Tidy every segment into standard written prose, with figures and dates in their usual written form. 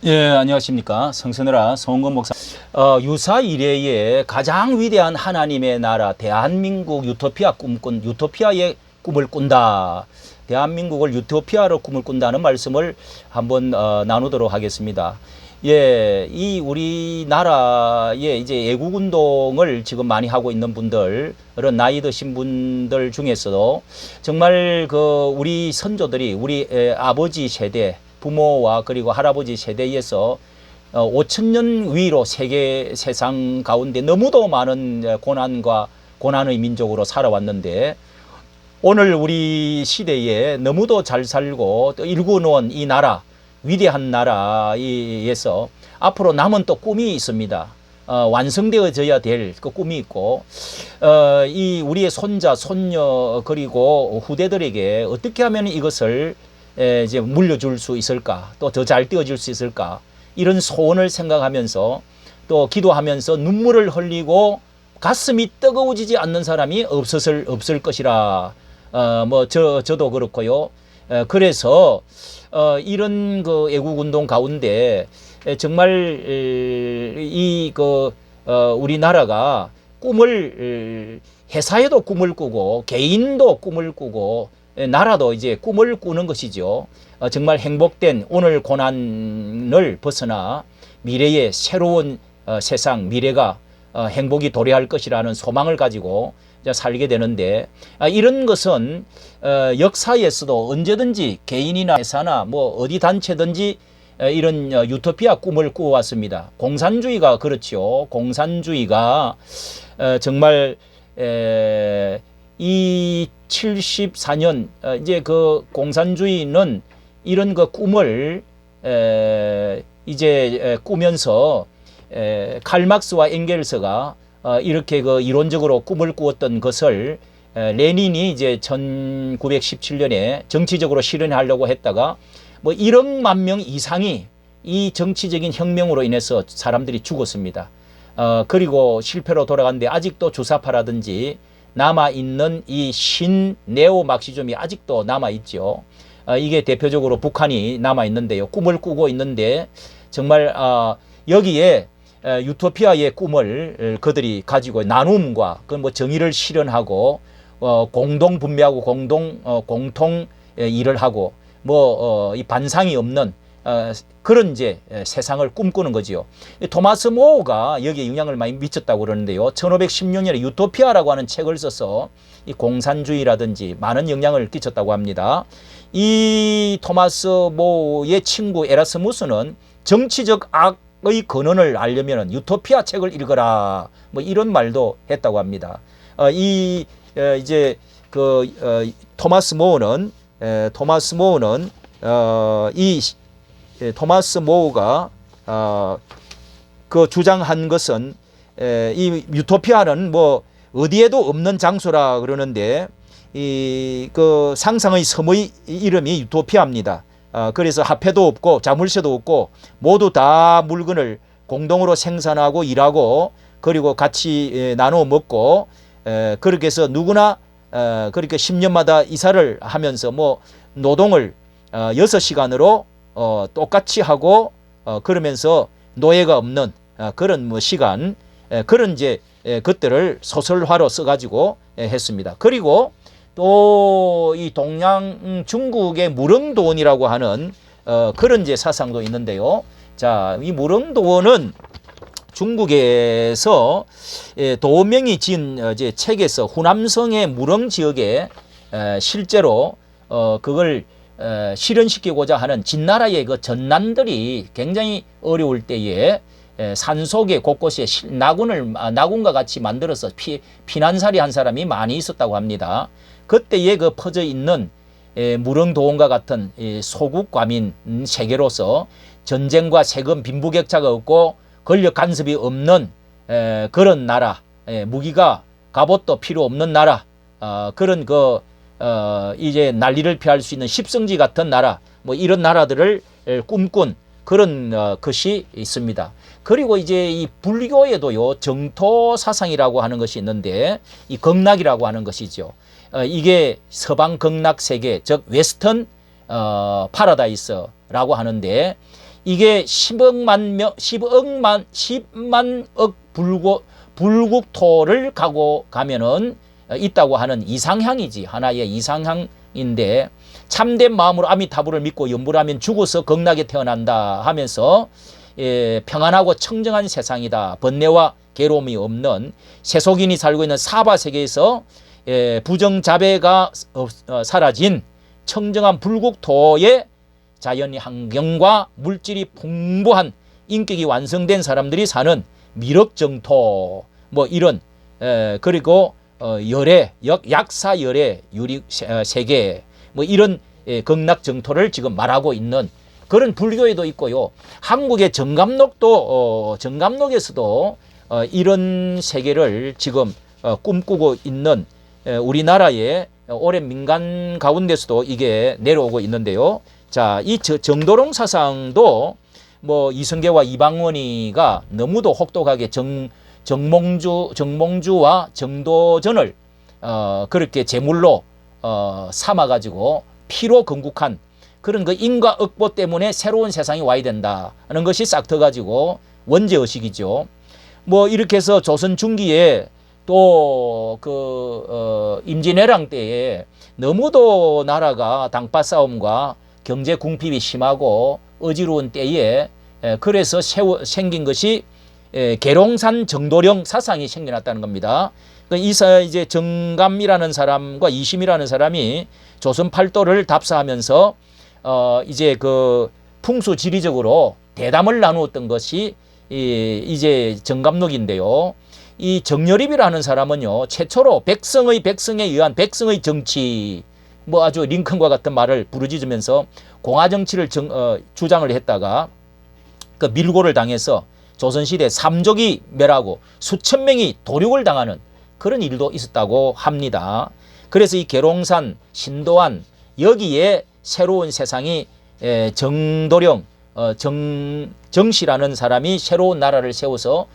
예, 안녕하십니까. 성선해라 송은건 목사. 유사 이래에 가장 위대한 하나님의 나라, 대한민국 유토피아의 꿈을 꾼다. 대한민국을 유토피아로 꿈을 꾼다는 말씀을 한번 나누도록 하겠습니다. 예, 이 우리나라의 이제 애국운동을 지금 많이 하고 있는 분들, 그런 나이 드신 분들 중에서도 정말 그 우리 선조들이 우리 아버지 세대, 부모와 그리고 할아버지 세대에서 5천 년 위로 세상 가운데 너무도 많은 고난의 민족으로 살아왔는데, 오늘 우리 시대에 너무도 잘 살고 또 일구어놓은 이 나라, 위대한 나라에서 앞으로 남은 또 꿈이 있습니다. 완성되어져야 될 그 꿈이 있고, 이 우리의 손자, 손녀 그리고 후대들에게 어떻게 하면 이것을 이제 물려줄 수 있을까, 또 더 잘 띄워줄 수 있을까, 이런 소원을 생각하면서 또 기도하면서 눈물을 흘리고 가슴이 뜨거워지지 않는 사람이 없을 것이라. 저도 그렇고요. 그래서 이런 그 애국운동 가운데 정말 우리나라가 꿈을, 회사에도 꿈을 꾸고 개인도 꿈을 꾸고 나라도 이제 꿈을 꾸는 것이죠. 정말 행복된 오늘 고난을 벗어나 미래의 새로운 세상, 미래가 행복이 도래할 것이라는 소망을 가지고 살게 되는데, 이런 것은 역사에서도 언제든지 개인이나 회사나 뭐 어디 단체든지 이런 유토피아 꿈을 꾸어왔습니다. 공산주의가 그렇죠. 공산주의가 정말 이 74년 이제 그 공산주의는 이런 그 꿈을 이제 꾸면서 칼막스와 엥겔스가 이렇게 그 이론적으로 꿈을 꾸었던 것을 레닌이 이제 1917년에 정치적으로 실현하려고 했다가 뭐 1억만 명 이상이 이 정치적인 혁명으로 인해서 사람들이 죽었습니다. 그리고 실패로 돌아갔는데 아직도 주사파라든지 남아있는 이 네오 막시즘이 아직도 남아있죠. 이게 대표적으로 북한이 남아있는데요. 꿈을 꾸고 있는데 정말 여기에 유토피아의 꿈을 그들이 가지고 나눔과 그 뭐 정의를 실현하고 공동 분배하고 공통 일을 하고 이 반상이 없는 그런 이제 세상을 꿈꾸는 거지요. 토마스 모어가 여기에 영향을 많이 미쳤다고 그러는데요. 1516년에 유토피아라고 하는 책을 써서 이 공산주의라든지 많은 영향을 끼쳤다고 합니다. 이 토마스 모어의 친구 에라스무스는 정치적 악의 근원을 알려면 유토피아 책을 읽어라, 뭐 이런 말도 했다고 합니다. 토마스 모어가 그 주장한 것은 이 유토피아는 뭐 어디에도 없는 장소라 그러는데, 그 상상의 섬의 이름이 유토피아입니다. 그래서 화폐도 없고 자물쇠도 없고 모두 다 물건을 공동으로 생산하고 일하고 그리고 같이 나눠 먹고, 그렇게 해서 누구나 그렇게 10년마다 이사를 하면서 뭐 노동을 6시간으로 똑같이 하고 그러면서 노예가 없는 그런 뭐 시간, 그런 이제 것들을 소설화로 써가지고 했습니다. 그리고 또 이 동양 중국의 무릉도원이라고 하는 그런 이제 사상도 있는데요. 자, 이 무릉도원은 중국에서 도명이 지은 이제 책에서 후남성의 무릉 지역에 실제로 그걸 실현시키고자 하는 진나라의 그 전난들이 굉장히 어려울 때에 산속에 곳곳에 나군과 같이 만들어서 피난살이 한 사람이 많이 있었다고 합니다. 그때에 그 퍼져 있는 무릉도원과 같은 소국 과민 세계로서 전쟁과 세금 빈부격차가 없고 권력 간섭이 없는 그런 나라, 무기가 갑옷도 필요 없는 나라, 그런 이제 난리를 피할 수 있는 십성지 같은 나라, 뭐 이런 나라들을 꿈꾼 그런 것이 있습니다. 그리고 이제 이 불교에도요, 정토 사상이라고 하는 것이 있는데, 이 극락이라고 하는 것이죠. 이게 서방 극락 세계, 즉 웨스턴 파라다이스라고 하는데, 이게 10만 억 불국토를 가면은 있다고 하는 이상향이지. 하나의 이상향인데, 참된 마음으로 아미타불을 믿고 염불하면 죽어서 극락에 태어난다 하면서 평안하고 청정한 세상이다. 번뇌와 괴로움이 없는 세속인이 살고 있는 사바세계에서 부정자배가 사라진 청정한 불국토의 자연 환경과 물질이 풍부한 인격이 완성된 사람들이 사는 미륵정토, 뭐 이런 그리고 열애, 약사 열애 유리 세계, 뭐 이런 극락정토를 지금 말하고 있는 그런 불교에도 있고요. 한국의 정감록에서도 이런 세계를 지금 꿈꾸고 있는 우리나라의 오랜 민간 가운데서도 이게 내려오고 있는데요. 자, 이 정도롱 사상도 뭐 이성계와 이방원이가 너무도 혹독하게 정몽주와 정도전을 그렇게 제물로 삼아가지고 피로 건국한 그런 그 인과 억보 때문에 새로운 세상이 와야 된다는 것이 싹 터가지고 원죄의식이죠. 뭐 이렇게 해서 조선 중기에 또 임진왜란 때에 너무도 나라가 당파 싸움과 경제 궁핍이 심하고 어지러운 때에 그래서 생긴 것이 계룡산 정도령 사상이 생겨났다는 겁니다. 이제 정감이라는 사람과 이심이라는 사람이 조선 팔도를 답사하면서 이제 그 풍수지리적으로 대담을 나누었던 것이 이제 정감록인데요. 이 정여립이라는 사람은요, 최초로 백성에 의한 백성의 정치, 뭐 아주 링컨과 같은 말을 부르짖으면서 공화 정치를 주장을 했다가 그 밀고를 당해서 조선시대 삼족이 멸하고 수천 명이 도륙을 당하는 그런 일도 있었다고 합니다. 그래서 이 계룡산, 신도안 여기에 새로운 세상이 정도령, 정씨라는 사람이 새로운 나라를 세워서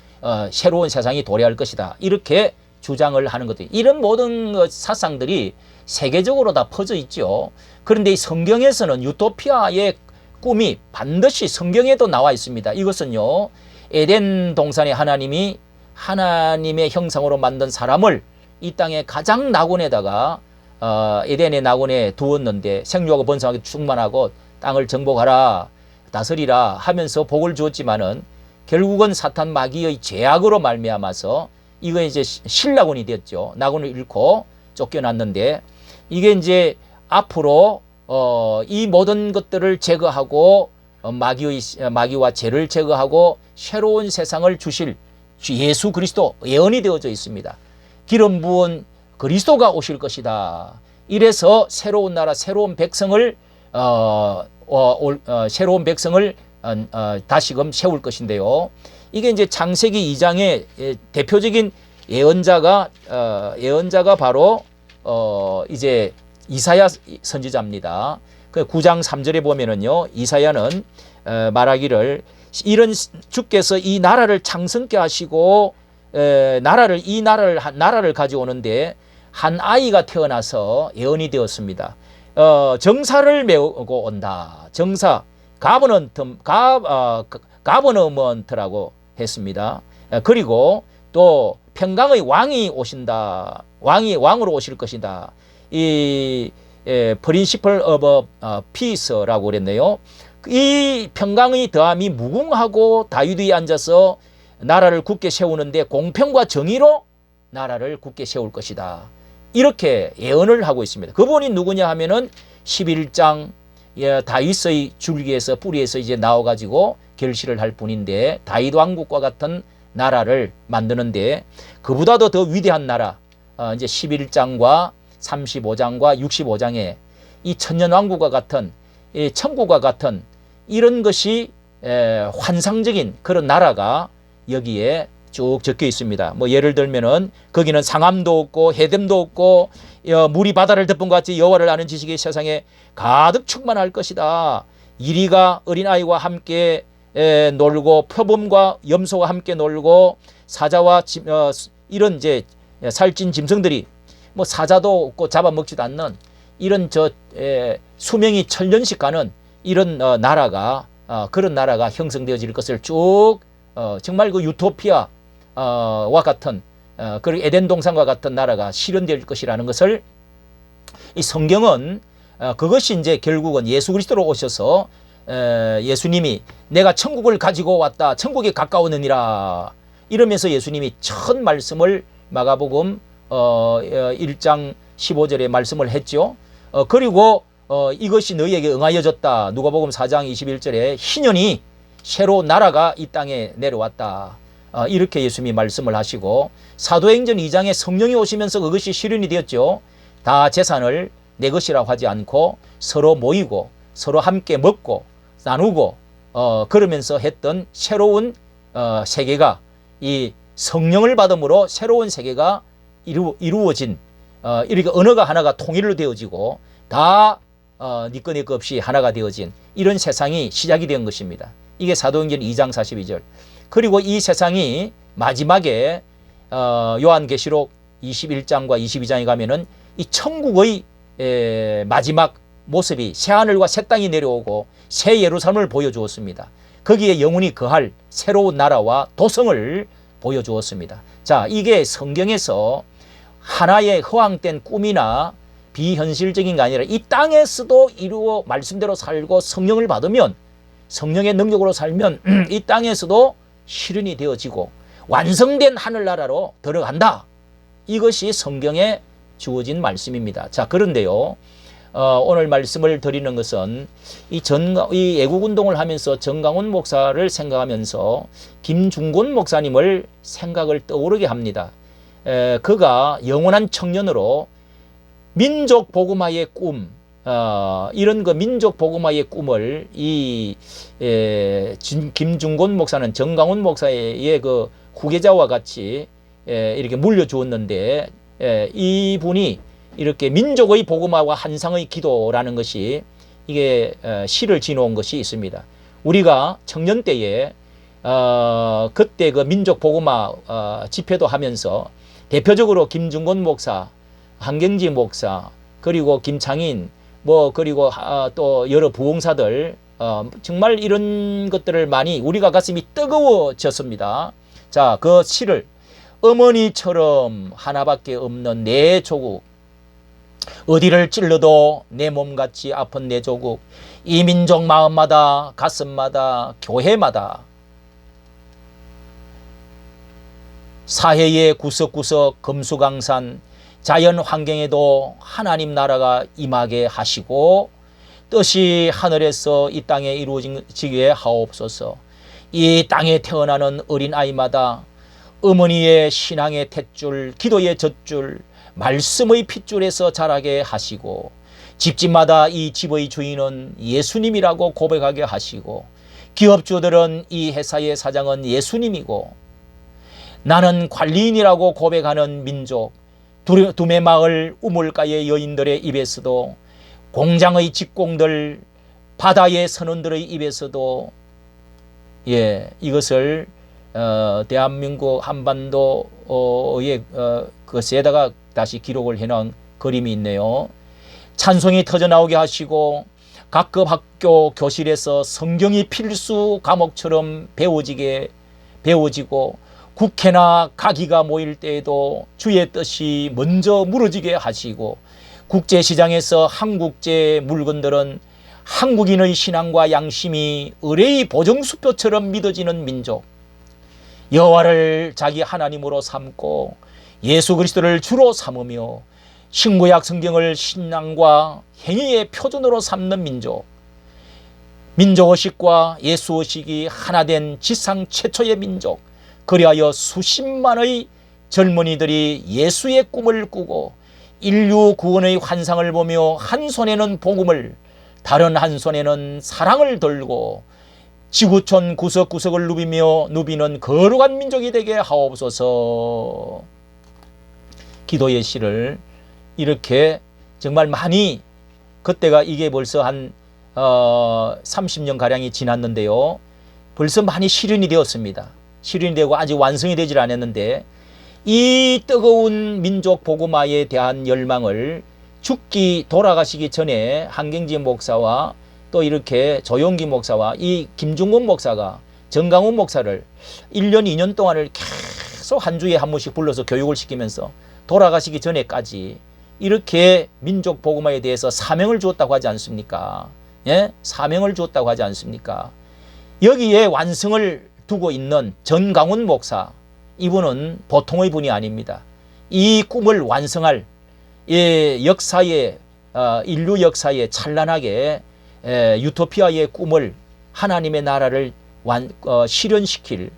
새로운 세상이 도래할 것이다. 이렇게 주장을 하는 것들. 이런 모든 사상들이 세계적으로 다 퍼져 있죠. 그런데 이 성경에서는 유토피아의 꿈이 반드시 성경에도 나와 있습니다. 이것은요, 에덴 동산에 하나님이 하나님의 형상으로 만든 사람을 이 땅의 가장 낙원에다가 에덴의 낙원에 두었는데 생육하고 번성하게 충만하고 땅을 정복하라 다스리라 하면서 복을 주었지만은 결국은 사탄 마귀의 죄악으로 말미암아서 이거 이제 실낙원이 되었죠. 낙원을 잃고 쫓겨났는데 이게 이제 앞으로 이 모든 것들을 제거하고 마귀와 죄를 제거하고 새로운 세상을 주실 예수 그리스도 예언이 되어져 있습니다. 기름 부은 그리스도가 오실 것이다. 이래서 새로운 나라, 새로운 백성을 다시금 세울 것인데요. 이게 이제 창세기 2장의 대표적인 예언자가 바로 이제 이사야 선지자입니다. 그 9장 3절에 보면은요, 이사야는 말하기를 이런 주께서 이 나라를 창성케 하시고 나라를 가져오는데 한 아이가 태어나서 예언이 되었습니다. 정사를 메우고 온다. 정사 가버너먼트라고 했습니다. 그리고 또 평강의 왕이 오신다. 왕으로 오실 것이다. 이 프린시플 오브 피스라고 그랬네요. 이 평강의 더함이 무궁하고 다윗 위에 앉아서 나라를 굳게 세우는데 공평과 정의로 나라를 굳게 세울 것이다. 이렇게 예언을 하고 있습니다. 그분이 누구냐 하면은 11장 다윗의 줄기에서 뿌리에서 이제 나와가지고 결실을 할 분인데 다윗 왕국과 같은 나라를 만드는데 그보다도 더 위대한 나라 이제 11장과 35장과 65장에 이 천년왕국과 같은 천국과 같은 이런 것이 환상적인 그런 나라가 여기에 쭉 적혀 있습니다. 뭐 예를 들면은 거기는 상암도 없고 해됨도 없고 물이 바다를 덮은 것 같이 여호와를 아는 지식이 세상에 가득 충만할 것이다. 이리가 어린아이와 함께 놀고 표범과 염소와 함께 놀고 사자와 이런 이제 살찐 짐승들이 뭐 사자도 없고 잡아먹지도 않는 이런 수명이 1000년씩 가는 이런 나라가 그런 나라가 형성되어질 것을 쭉 정말 그 유토피아와 같은 그리고 에덴 동산과 같은 나라가 실현될 것이라는 것을 이 성경은 그것이 이제 결국은 예수 그리스도로 오셔서 예수님이 내가 천국을 가지고 왔다, 천국이 가까우느니라 이러면서 예수님이 첫 말씀을 마가복음 1장 15절에 말씀을 했죠. 그리고 이것이 너희에게 응하여졌다. 누가복음 4장 21절에 희년이 새로 나라가 이 땅에 내려왔다. 이렇게 예수님이 말씀을 하시고 사도행전 2장에 성령이 오시면서 그것이 실현이 되었죠. 다 재산을 내 것이라고 하지 않고 서로 모이고 서로 함께 먹고 나누고 그러면서 했던 새로운 세계가 이 성령을 받음으로 새로운 세계가 이루어진 이렇게 언어가 하나가 통일로 되어지고 다 니꺼니꺼 없이 하나가 되어진 이런 세상이 시작이 된 것입니다. 이게 사도행전 2장 42절. 그리고 이 세상이 마지막에 요한계시록 21장과 22장에 가면은 이 천국의 마지막 모습이 새하늘과 새 땅이 내려오고 새 예루살렘을 보여주었습니다. 거기에 영원히 거할 새로운 나라와 도성을 보여주었습니다. 자, 이게 성경에서 하나의 허황된 꿈이나 비현실적인 게 아니라 이 땅에서도 이루어 말씀대로 살고 성령을 받으면 성령의 능력으로 살면 이 땅에서도 실현이 되어지고 완성된 하늘나라로 들어간다. 이것이 성경에 주어진 말씀입니다. 자, 그런데요. 오늘 말씀을 드리는 것은 이 애국운동을 하면서 정강훈 목사를 생각하면서 김중곤 목사님을 생각을 떠오르게 합니다. 그가 영원한 청년으로 민족 복음화의 꿈, 이런 그 민족 복음화의 꿈을 김중곤 목사는 정강훈 목사의 그 후계자와 같이 이렇게 물려주었는데 이분이 이렇게 민족의 복음화와 한상의 기도라는 것이 이게 시를 지어놓은 것이 있습니다. 우리가 청년 때에 그때 그 민족 복음화 집회도 하면서 대표적으로 김중곤 목사, 한경지 목사, 그리고 김창인, 그리고 또 여러 부흥사들 정말 이런 것들을 많이 우리가 가슴이 뜨거워졌습니다. 자, 그 시를 어머니처럼 하나밖에 없는 내 조국, 어디를 찔러도 내 몸같이 아픈 내 조국, 이 민족 마음마다 가슴마다 교회마다 사회의 구석구석 금수강산 자연 환경에도 하나님 나라가 임하게 하시고 뜻이 하늘에서 이 땅에 이루어지게 하옵소서. 이 땅에 태어나는 어린아이마다 어머니의 신앙의 탯줄, 기도의 젖줄, 말씀의 핏줄에서 자라게 하시고 집집마다 이 집의 주인은 예수님이라고 고백하게 하시고 기업주들은 이 회사의 사장은 예수님이고 나는 관리인이라고 고백하는 민족, 두메마을 우물가의 여인들의 입에서도 공장의 직공들, 바다의 선원들의 입에서도 이것을 대한민국 한반도의 그것에다가 다시 기록을 해놓은 그림이 있네요. 찬송이 터져나오게 하시고 각급 학교 교실에서 성경이 필수 과목처럼 배워지고 국회나 가기가 모일 때에도 주의 뜻이 먼저 무너지게 하시고 국제시장에서 한국제 물건들은 한국인의 신앙과 양심이 의뢰의 보정수표처럼 믿어지는 민족, 여호와를 자기 하나님으로 삼고 예수 그리스도를 주로 삼으며 신구약 성경을 신앙과 행위의 표준으로 삼는 민족, 민족의식과 예수의식이 하나 된 지상 최초의 민족, 그리하여 수십만의 젊은이들이 예수의 꿈을 꾸고 인류 구원의 환상을 보며 한 손에는 복음을 다른 한 손에는 사랑을 들고 지구촌 구석구석을 누비는 거룩한 민족이 되게 하옵소서. 기도의 시를 이렇게 정말 많이, 그때가 이게 벌써 한 30년가량이 지났는데요. 벌써 많이 실현이 되었습니다. 실현이 되고 아직 완성이 되질 않았는데 이 뜨거운 민족 복음화에 대한 열망을 돌아가시기 전에 한경지 목사와 또 이렇게 조용기 목사와 이 김중곤 목사가 정강훈 목사를 1년 2년 동안을 계속 한 주에 한 번씩 불러서 교육을 시키면서 돌아가시기 전에까지 이렇게 민족 복음화에 대해서 사명을 주었다고 하지 않습니까? 예? 사명을 주었다고 하지 않습니까? 여기에 완성을 두고 있는 전강훈 목사, 이분은 보통의 분이 아닙니다. 이 꿈을 완성할 역사의 인류 역사에 찬란하게 유토피아의 꿈을, 하나님의 나라를 실현시킬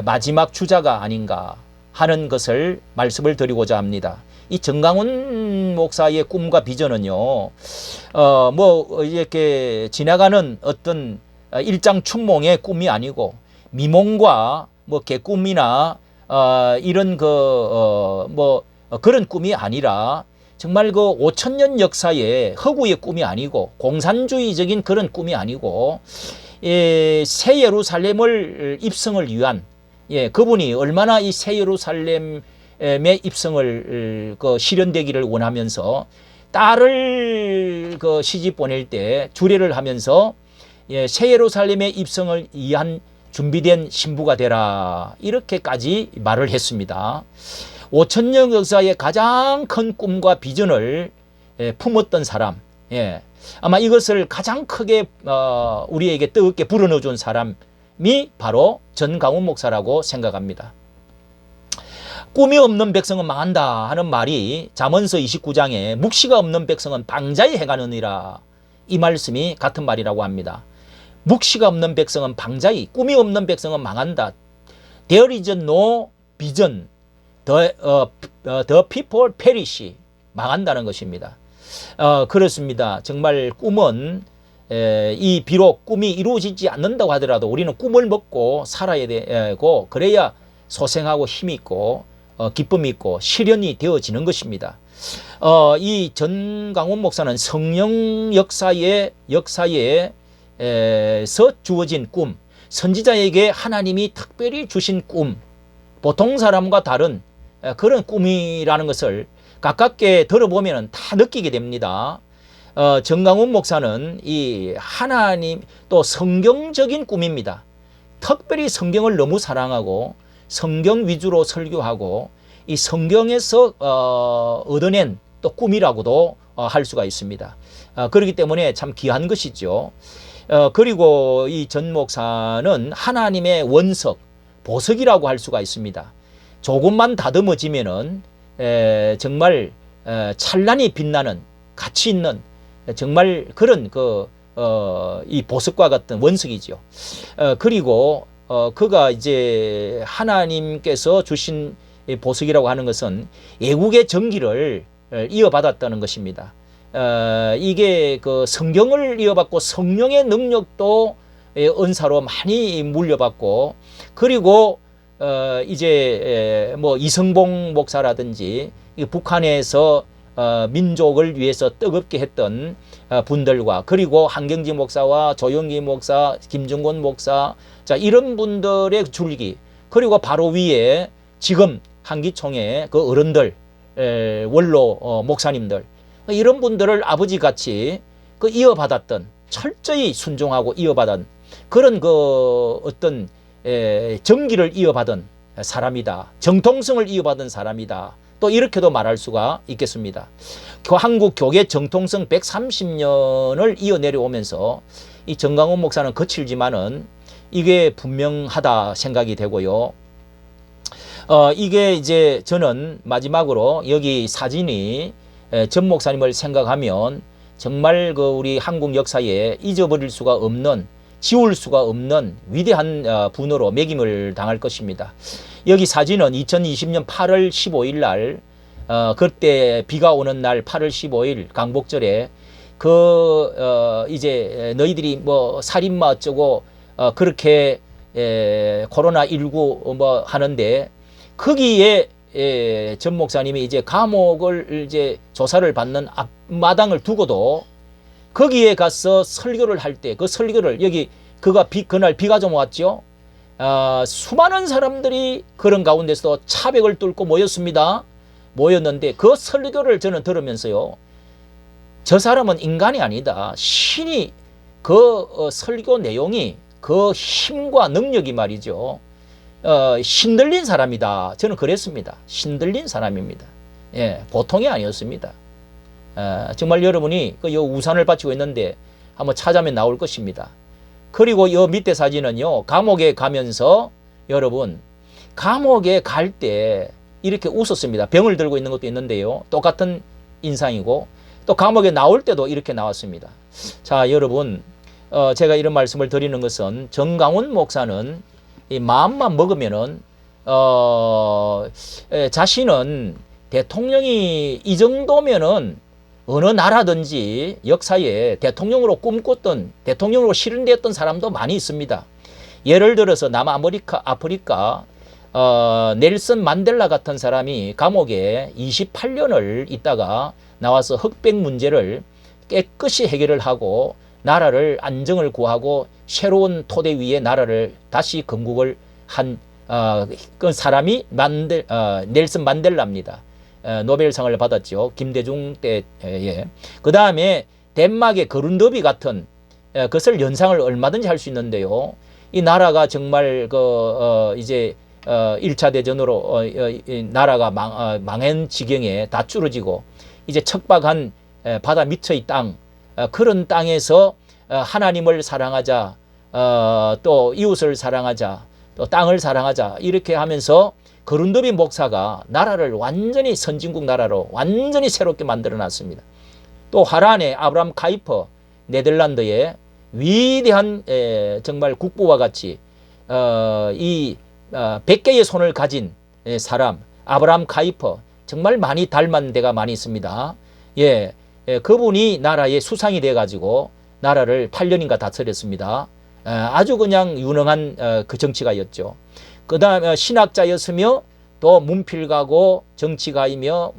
마지막 주자가 아닌가 하는 것을 말씀을 드리고자 합니다. 이 정강훈 목사의 꿈과 비전은요, 뭐 이렇게 지나가는 어떤 일장춘몽의 꿈이 아니고 미몽과 뭐 개꿈이나 이런 그런 꿈이 아니라 정말 그 5천년 역사의 허구의 꿈이 아니고 공산주의적인 그런 꿈이 아니고 새 예루살렘을 입성을 위한, 그분이 얼마나 이 새 예루살렘의 입성을 실현되기를 원하면서 딸을 시집 보낼 때 주례를 하면서 새 예루살렘의 입성을 위한 준비된 신부가 되라, 이렇게까지 말을 했습니다. 5천년 역사의 가장 큰 꿈과 비전을 품었던 사람, 아마 이것을 가장 크게 우리에게 뜨겁게 불어넣어 준 사람이 바로 전강훈 목사라고 생각합니다. 꿈이 없는 백성은 망한다 하는 말이 잠언서 29장에 묵시가 없는 백성은 방자히 행하느니라, 이 말씀이 같은 말이라고 합니다. 묵시가 없는 백성은 방자히, 꿈이 없는 백성은 망한다. There is no vision. The people perish. 망한다는 것입니다. 그렇습니다. 정말 꿈은 비록 꿈이 이루어지지 않는다고 하더라도 우리는 꿈을 먹고 살아야 되고, 그래야 소생하고 힘이 있고 기쁨이 있고 실현이 되어지는 것입니다. 이 전강훈 목사는 성령 역사에서 주어진 꿈, 선지자에게 하나님이 특별히 주신 꿈, 보통 사람과 다른 그런 꿈이라는 것을 가깝게 들어보면 다 느끼게 됩니다. 전강훈 목사는 이 하나님 또 성경적인 꿈입니다. 특별히 성경을 너무 사랑하고 성경 위주로 설교하고 이 성경에서 얻어낸 또 꿈이라고도 할 수가 있습니다. 그렇기 때문에 참 귀한 것이죠. 그리고 이 전 목사는 하나님의 원석, 보석이라고 할 수가 있습니다. 조금만 다듬어지면은 정말 찬란히 빛나는 가치 있는 정말 그런 이 보석과 같은 원석이죠. 그리고 그가 이제 하나님께서 주신 보석이라고 하는 것은 애국의 정기를 이어받았다는 것입니다. 이게 그 성경을 이어받고 성령의 능력도 은사로 많이 물려받고, 그리고 이제 뭐 이성봉 목사라든지 북한에서 민족을 위해서 뜨겁게 했던 분들과, 그리고 한경지 목사와 조용기 목사, 김중곤 목사, 자 이런 분들의 줄기, 그리고 바로 위에 지금 한기총의 그 어른들, 원로 목사님들, 이런 분들을 아버지같이 이어받았던, 철저히 순종하고 이어받은 그런 어떤 정기를 이어받은 사람이다, 정통성을 이어받은 사람이다, 또 이렇게도 말할 수가 있겠습니다. 한국 교계 정통성 130년을 이어내려오면서 이 전강훈 목사는 거칠지만은 이게 분명하다 생각이 되고요. 이게 이제 저는 마지막으로 여기 사진이 전 목사님을 생각하면 정말 우리 한국 역사에 잊어버릴 수가 없는, 지울 수가 없는 위대한 분으로 매김을 당할 것입니다. 여기 사진은 2020년 8월 15일 날, 그때 비가 오는 날 8월 15일 강복절에 이제 너희들이 뭐 살인마 어쩌고 그렇게 코로나19 뭐 하는데, 거기에 전 목사님이 이제 감옥을 이제 조사를 받는 앞마당을 두고도 거기에 가서 설교를 할 때 그 설교를, 여기 그날 비가 좀 왔죠. 수많은 사람들이 그런 가운데서도 차벽을 뚫고 모였습니다. 모였는데 그 설교를 저는 들으면서요, 저 사람은 인간이 아니다, 신이 설교 내용이 그 힘과 능력이 말이죠. 신들린 사람이다. 저는 그랬습니다. 신들린 사람입니다. 예, 보통이 아니었습니다. 정말 여러분이 그 우산을 받치고 있는데 한번 찾아면 나올 것입니다. 그리고 이 밑에 사진은요, 감옥에 가면서 여러분, 감옥에 갈 때 이렇게 웃었습니다. 병을 들고 있는 것도 있는데요. 똑같은 인상이고, 또 감옥에 나올 때도 이렇게 나왔습니다. 자, 여러분, 제가 이런 말씀을 드리는 것은 정강훈 목사는 이 마음만 먹으면은, 자신은 대통령이 이 정도면은 어느 나라든지 역사에 대통령으로 꿈꿨던, 대통령으로 실현되었던 사람도 많이 있습니다. 예를 들어서 남아프리카 넬슨 만델라 같은 사람이 감옥에 28년을 있다가 나와서 흑백 문제를 깨끗이 해결을 하고 나라를 안정을 구하고 새로운 토대 위에 나라를 다시 건국을 한 그 사람이 넬슨 만델라입니다. 노벨상을 받았죠. 김대중 때에. 그 다음에 덴마크의 거룬더비 같은 그것을 연상을 얼마든지 할 수 있는데요. 이 나라가 정말 이제 1차 대전으로 나라가 망한 지경에 다 줄어지고 이제 척박한 바다 밑의 땅, 그런 땅에서 하나님을 사랑하자, 또 이웃을 사랑하자, 또 땅을 사랑하자, 이렇게 하면서 거룬더비 목사가 나라를 완전히 선진국 나라로 완전히 새롭게 만들어 놨습니다. 또 하란의 아브라함 카이퍼, 네덜란드의 위대한 정말 국부와 같이 이 100개의 손을 가진 사람 아브라함 카이퍼, 정말 많이 닮은 데가 많이 있습니다. 예, 그분이 나라의 수상이 돼 가지고 나라를 8년인가 다스렸습니다. 아주 그냥 유능한 그 정치가였죠. 그 다음에 신학자였으며 또 문필가고 정치가이며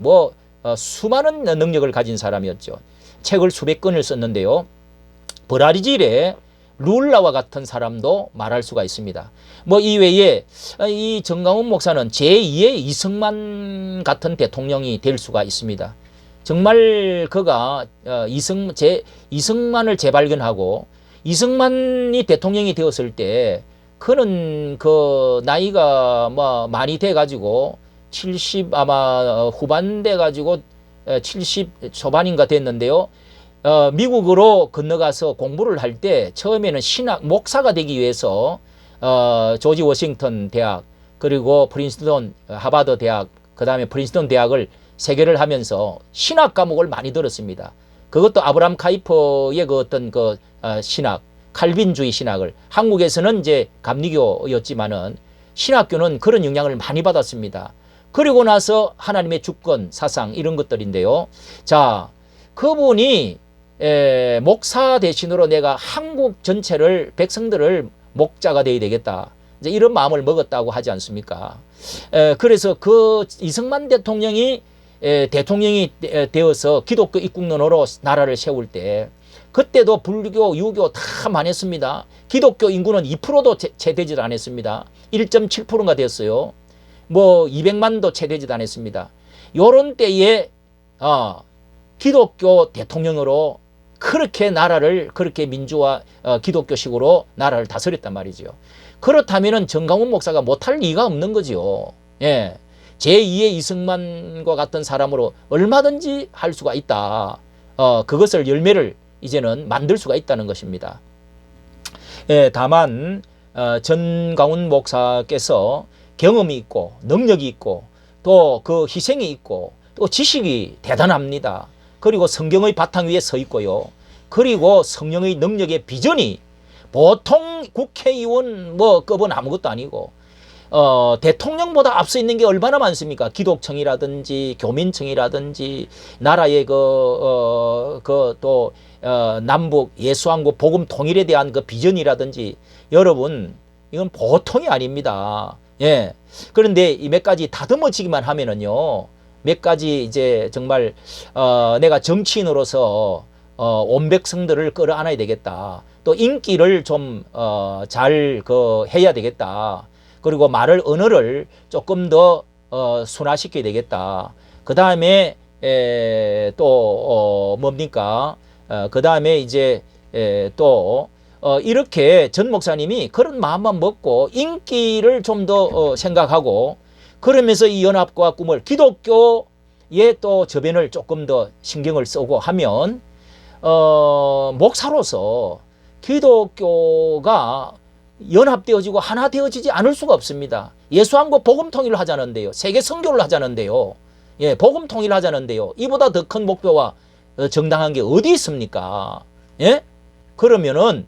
수많은 능력을 가진 사람이었죠. 책을 수백 권을 썼는데요. 브라질의 룰라와 같은 사람도 말할 수가 있습니다. 이외에 이 정강훈 목사는 제2의 이승만 같은 대통령이 될 수가 있습니다. 정말 그가 이승만을 재발견하고 이승만이 대통령이 되었을 때 그는 그 나이가 많이 돼 가지고 70 아마 후반 돼 가지고 70 초반인가 됐는데요. 미국으로 건너가서 공부를 할 때 처음에는 목사가 되기 위해서 조지 워싱턴 대학, 그리고 프린스턴 하버드 대학, 그 다음에 프린스턴 대학을 세계를 하면서 신학 과목을 많이 들었습니다. 그것도 아브라함 카이퍼의 그 어떤 신학, 칼빈주의 신학을, 한국에서는 이제 감리교였지만은 신학교는 그런 영향을 많이 받았습니다. 그리고 나서 하나님의 주권 사상 이런 것들인데요. 자, 그분이 목사 대신으로 내가 한국 전체를, 백성들을 목자가 되어야 되겠다, 이제 이런 마음을 먹었다고 하지 않습니까? 그래서 그 이승만 대통령이 대통령이 되어서 기독교 입국론으로 나라를 세울 때 그때도 불교, 유교 다 많았습니다. 기독교 인구는 2%도 채 되지 않았습니다. 1.7%가 됐어요. 200만도 채 되지 않았습니다. 요런 때에 기독교 대통령으로 그렇게 나라를, 그렇게 민주화 기독교식으로 나라를 다스렸단 말이죠. 그렇다면은 정강훈 목사가 못할 리가 없는 거죠. 예. 제2의 이승만과 같은 사람으로 얼마든지 할 수가 있다. 그것을 열매를 이제는 만들 수가 있다는 것입니다. 예, 다만 정강훈 목사께서 경험이 있고 능력이 있고 또 그 희생이 있고 또 지식이 대단합니다. 그리고 성경의 바탕 위에 서 있고요. 그리고 성령의 능력의 비전이 보통 국회의원 급은 아무것도 아니고 대통령보다 앞서 있는 게 얼마나 많습니까? 기독청이라든지 교민청이라든지 나라의 또 남북 예수왕국 복음 통일에 대한 그 비전이라든지, 여러분 이건 보통이 아닙니다. 예. 그런데 이 몇 가지 다듬어지기만 하면은요, 몇 가지 이제 정말 내가 정치인으로서 온 백성들을 끌어안아야 되겠다. 또 인기를 좀 잘 해야 되겠다. 그리고 언어를 조금 더 순화시켜야 되겠다. 그 다음에 또 뭡니까? 그 다음에 이제 또 이렇게 전 목사님이 그런 마음만 먹고 인기를 좀 더 생각하고 그러면서 이 연합과 꿈을 기독교의 또 저변을 조금 더 신경을 쓰고 하면 목사로서 기독교가 연합되어지고 하나 되어지지 않을 수가 없습니다. 예수한국 복음 통일을 하자는데요. 세계 선교를 하자는데요. 예, 복음 통일을 하자는데요. 이보다 더 큰 목표와 정당한 게 어디 있습니까? 예? 그러면은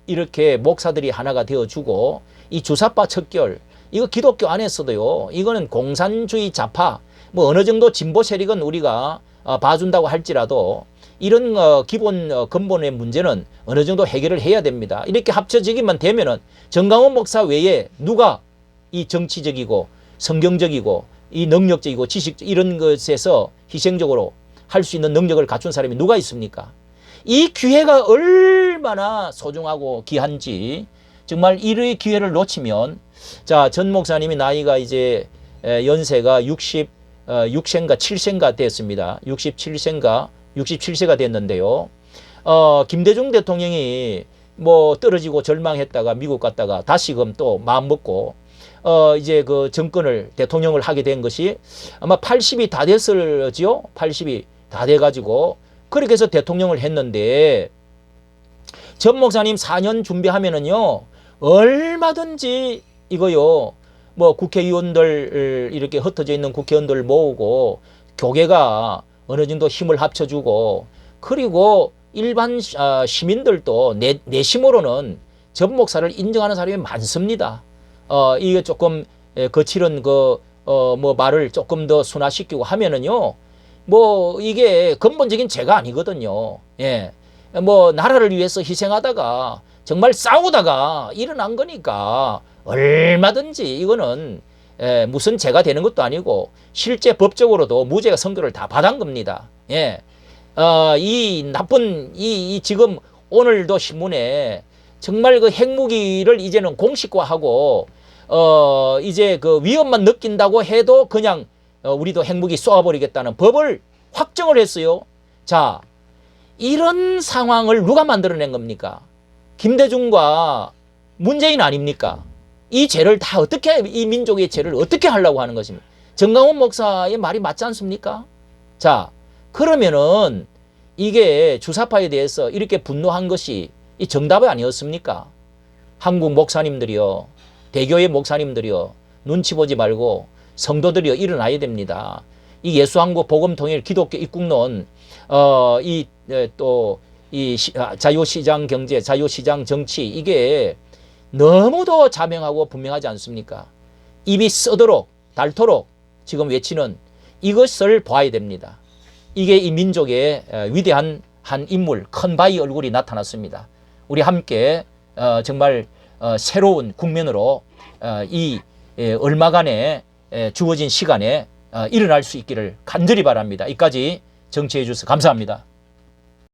이렇게 목사들이 하나가 되어주고 이 주사파 척결 이거 기독교 안에서도요. 이거는 공산주의 좌파 뭐 어느 정도 진보 세력은 우리가 봐준다고 할지라도 이런 기본 근본의 문제는 어느 정도 해결을 해야 됩니다. 이렇게 합쳐지기만 되면은 정강원 목사 외에 누가 이 정치적이고 성경적이고 이 능력적이고 지식 이런 것에서 희생적으로 할 수 있는 능력을 갖춘 사람이 누가 있습니까? 이 기회가 얼마나 소중하고 귀한지 정말 이의 기회를 놓치면 자, 전 목사님이 나이가 이제 연세가 66세인가 7세인가 됐습니다. 67세가 됐는데요. 김대중 대통령이 뭐 떨어지고 절망했다가 미국 갔다가 다시금 또 마음 먹고 이제 그 정권을 대통령을 하게 된 것이 아마 80이 다 됐을지요. 80이 다 돼가지고 그렇게 해서 대통령을 했는데 전 목사님 4년 준비하면은요 얼마든지 이거요 뭐 국회의원들 이렇게 흩어져 있는 국회의원들 모으고 교계가 어느 정도 힘을 합쳐주고 그리고 일반 시민들도 내심으로는 전 목사를 인정하는 사람이 많습니다. 이게 조금 거칠은 뭐 말을 조금 더 순화시키고 하면은요 뭐 이게 근본적인 죄가 아니거든요. 예. 뭐 나라를 위해서 희생하다가 정말 싸우다가 일어난 거니까 얼마든지 이거는 무슨 죄가 되는 것도 아니고 실제 법적으로도 무죄가 선고를 다 받은 겁니다. 예. 이 나쁜 이 지금 오늘도 신문에 정말 그 핵무기를 이제는 공식화하고 이제 그 위험만 느낀다고 해도 그냥 우리도 핵무기 쏘아버리겠다는 법을 확정을 했어요. 자, 이런 상황을 누가 만들어낸 겁니까? 김대중과 문재인 아닙니까? 이 죄를 다 어떻게 이 민족의 죄를 어떻게 하려고 하는 것입니까? 정강원 목사의 말이 맞지 않습니까? 자, 그러면은 이게 주사파에 대해서 이렇게 분노한 것이 이 정답이 아니었습니까? 한국 목사님들이요, 대교의 목사님들이요, 눈치 보지 말고 성도들이요 일어나야 됩니다. 이 예수한국 복음통일 기독교 입국론 이 자유시장 경제, 자유시장 정치 이게 너무도 자명하고 분명하지 않습니까? 입이 쓰도록 닳도록 지금 외치는 이것을 봐야 됩니다. 이게 이 민족의 위대한 한 인물 큰 바위 얼굴이 나타났습니다. 우리 함께 정말 새로운 국면으로 이 얼마간의 주어진 시간에 일어날 수 있기를 간절히 바랍니다. 이까지 정치해 주셔서 감사합니다.